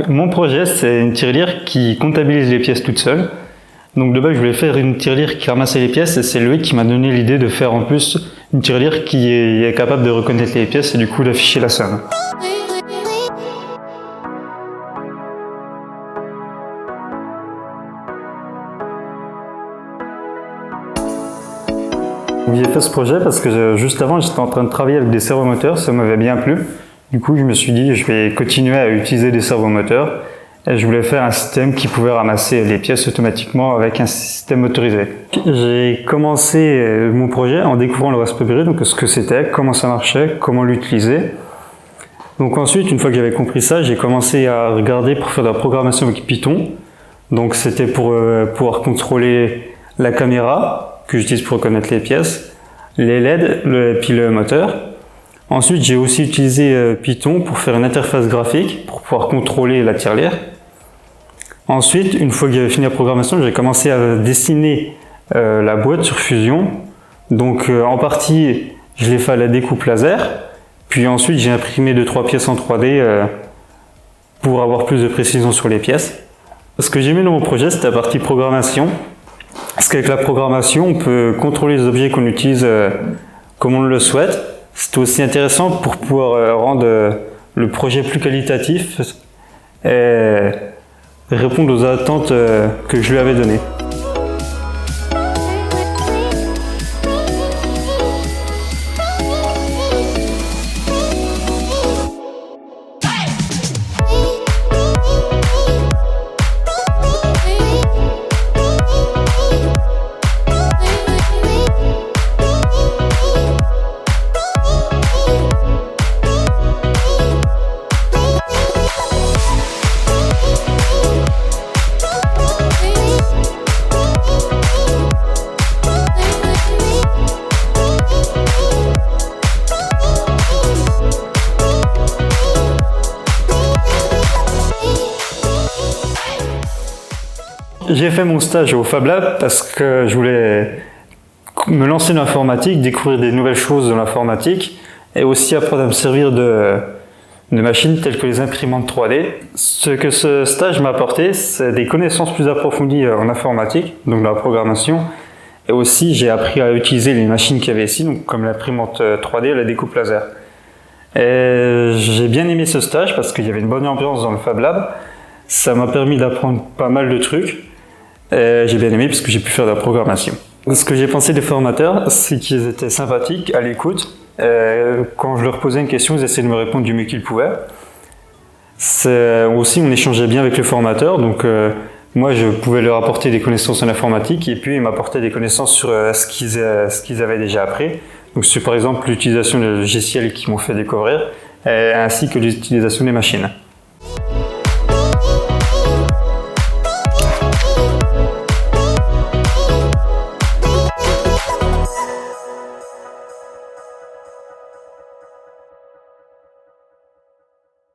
Mon projet, c'est une tirelire qui comptabilise les pièces toute seule. Donc de base, je voulais faire une tirelire qui ramassait les pièces et c'est lui qui m'a donné l'idée de faire en plus une tirelire qui est capable de reconnaître les pièces et du coup d'afficher la somme. J'ai fait ce projet parce que juste avant, j'étais en train de travailler avec des servomoteurs, ça m'avait bien plu. Du coup, je me suis dit, je vais continuer à utiliser des servomoteurs. Et je voulais faire un système qui pouvait ramasser les pièces automatiquement avec un système motorisé. J'ai commencé mon projet en découvrant le Raspberry, donc ce que c'était, comment ça marchait, comment l'utiliser. Donc ensuite, une fois que j'avais compris ça, j'ai commencé à regarder pour faire de la programmation avec Python. Donc c'était pour pouvoir contrôler la caméra que j'utilise pour reconnaître les pièces, les LED, puis le moteur. Ensuite, j'ai aussi utilisé Python pour faire une interface graphique pour pouvoir contrôler la tirelire. Ensuite, une fois que j'avais fini la programmation, j'ai commencé à dessiner la boîte sur Fusion. Donc en partie, je l'ai fait à la découpe laser. Puis ensuite, j'ai imprimé 2-3 pièces en 3D pour avoir plus de précision sur les pièces. Ce que j'ai aimé dans mon projet, c'était la partie programmation. Parce qu'avec la programmation, on peut contrôler les objets qu'on utilise comme on le souhaite. C'est aussi intéressant pour pouvoir rendre le projet plus qualitatif et répondre aux attentes que je lui avais données. J'ai fait mon stage au Fab Lab parce que je voulais me lancer dans l'informatique, découvrir des nouvelles choses dans l'informatique et aussi apprendre à me servir de machines telles que les imprimantes 3D. Ce que ce stage m'a apporté, c'est des connaissances plus approfondies en informatique, donc dans la programmation. Et aussi, j'ai appris à utiliser les machines qu'il y avait ici, donc comme l'imprimante 3D et la découpe laser. Et j'ai bien aimé ce stage parce qu'il y avait une bonne ambiance dans le Fab Lab. Ça m'a permis d'apprendre pas mal de trucs. J'ai bien aimé parce que j'ai pu faire de la programmation. Ce que j'ai pensé des formateurs, c'est qu'ils étaient sympathiques, à l'écoute. Quand je leur posais une question, ils essayaient de me répondre du mieux qu'ils pouvaient. Aussi, on échangeait bien avec le formateur, donc moi je pouvais leur apporter des connaissances en informatique et puis ils m'apportaient des connaissances sur ce qu'ils avaient déjà appris. Donc sur par exemple l'utilisation des logiciels qu'ils m'ont fait découvrir, ainsi que l'utilisation des machines.